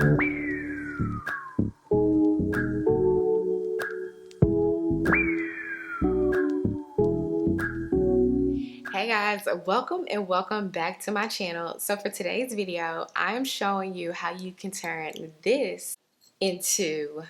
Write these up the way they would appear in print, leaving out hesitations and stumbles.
Hey guys, welcome and welcome back to my channel. So for today's video, I'm showing you how you can turn this into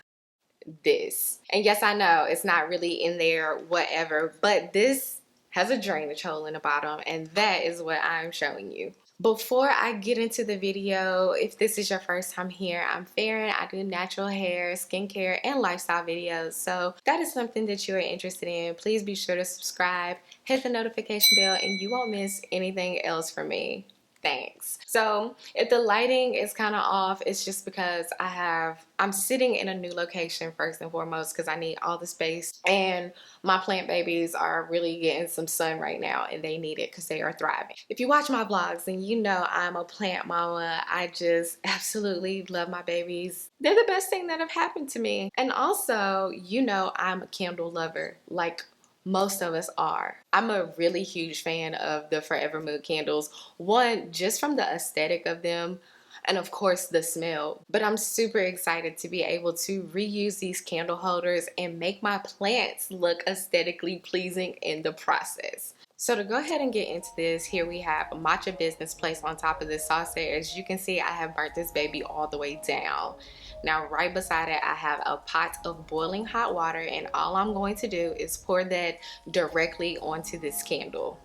this. And yes, I know it's not really in there, whatever, but this has a drainage hole in the bottom, and that is what I'm showing you. Before I get into the video, if this is your first time here, I'm Faren. I do natural hair, skincare, and lifestyle videos. So if that is something that you are interested in, please be sure to subscribe, hit the notification bell, and you won't miss anything else from me. Thanks. So if the lighting is kind of off, it's just because I'm sitting in a new location first and foremost because I need all the space, and my plant babies are really getting some sun right now and they need it because they are thriving. If you watch my vlogs, then you know I'm a plant mama. I just absolutely love my babies. They're the best thing that have happened to me. And also, you know, I'm a candle lover, like most of us are. I'm a really huge fan of the Forever Mood candles. One, just from the aesthetic of them, and of course the smell. But I'm super excited to be able to reuse these candle holders and make my plants look aesthetically pleasing in the process. So to go ahead and get into this, here we have a matcha business placed on top of this saucer. As you can see, I have burnt this baby all the way down. Now right beside it, I have a pot of boiling hot water, and all I'm going to do is pour that directly onto this candle.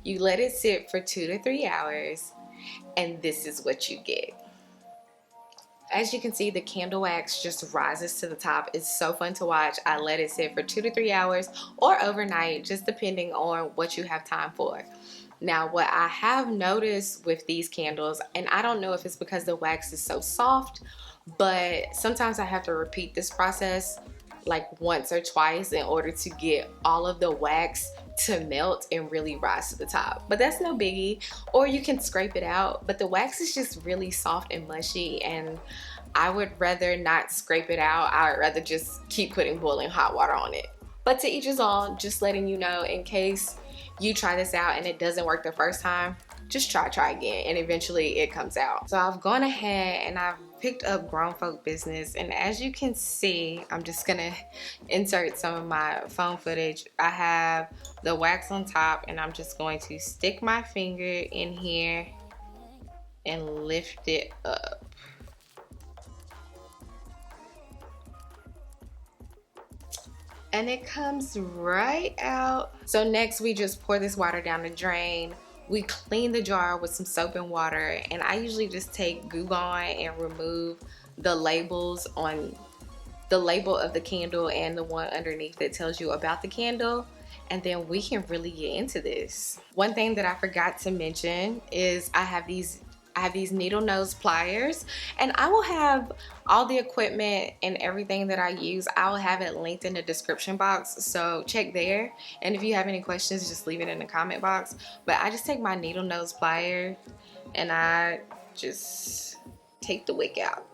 You let it sit for 2 to 3 hours, and this is what you get. As you can see, the candle wax just rises to the top. It's so fun to watch. I let it sit for 2 to 3 hours or overnight, just depending on what you have time for. Now, what I have noticed with these candles, and I don't know if it's because the wax is so soft, but sometimes I have to repeat this process like once or twice in order to get all of the wax to melt and really rise to the top. But that's no biggie. Or you can scrape it out, but the wax is just really soft and mushy, and I would rather not scrape it out. I would rather just keep putting boiling hot water on it. But to each his own, just letting you know, in case you try this out and it doesn't work the first time, just try again, and eventually it comes out. So I've gone ahead and I've picked up Grown Folk Business, and as you can see, I'm just gonna insert some of my phone footage. I have the wax on top, and I'm just going to stick my finger in here and lift it up. And it comes right out. So next we just pour this water down the drain. We clean the jar with some soap and water, and I usually just take Goo Gone and remove the labels on the label of the candle and the one underneath that tells you about the candle, and then we can really get into this. One thing that I forgot to mention is I have these needle nose pliers, and I will have all the equipment and everything that I use, I will have it linked in the description box, so check there. And if you have any questions, just leave it in the comment box. But I just take my needle nose plier and I just take the wick out.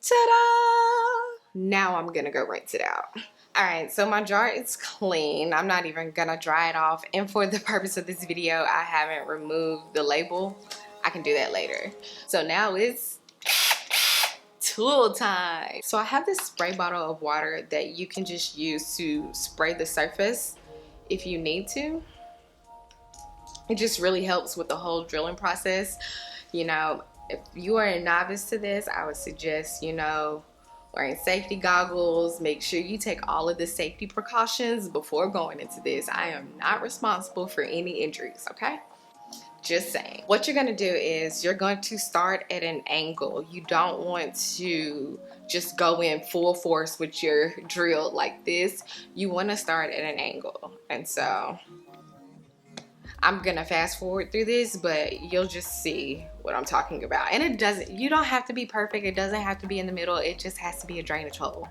Ta-da! Now I'm gonna go rinse it out. Alright, so my jar is clean. I'm not even gonna dry it off. And for the purpose of this video, I haven't removed the label. I can do that later. So now it's tool time. So I have this spray bottle of water that you can just use to spray the surface if you need to. It just really helps with the whole drilling process. You know, if you are a novice to this, I would suggest, you know, wearing safety goggles. Make sure you take all of the safety precautions before going into this. I am not responsible for any injuries, okay? Just saying. What you're gonna do is you're going to start at an angle. You don't want to just go in full force with your drill like this. You wanna start at an angle. And so I'm gonna fast forward through this, but you'll just see what I'm talking about. And it doesn't, you don't have to be perfect. It doesn't have to be in the middle. It just has to be a drainage hole.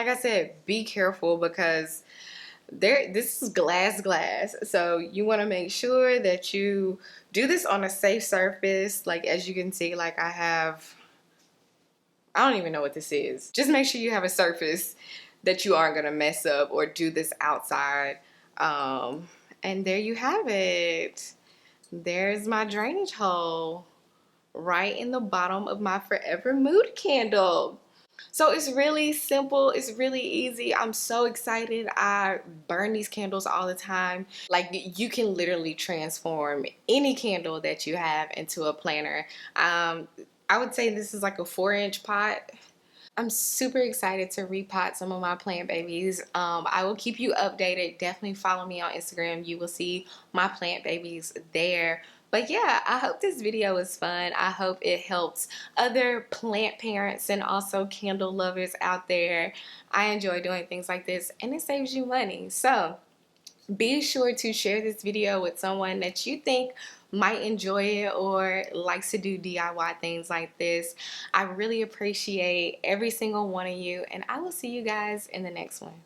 like I said, be careful because this is glass, so you want to make sure that you do this on a safe surface. Like, as you can see, like I don't even know what this is. Just make sure you have a surface that you aren't going to mess up or do this outside. And there you have it. There's my drainage hole right in the bottom of my Forever Mood candle. So it's really simple. It's really easy. I'm so excited. I burn these candles all the time. Like, you can literally transform any candle that you have into a planter. I would say this is like a 4-inch pot. I'm super excited to repot some of my plant babies. I will keep you updated. Definitely follow me on Instagram. You will see my plant babies there. But yeah, I hope this video was fun. I hope it helps other plant parents and also candle lovers out there. I enjoy doing things like this, and it saves you money. So be sure to share this video with someone that you think might enjoy it or likes to do DIY things like this. I really appreciate every single one of you, and I will see you guys in the next one.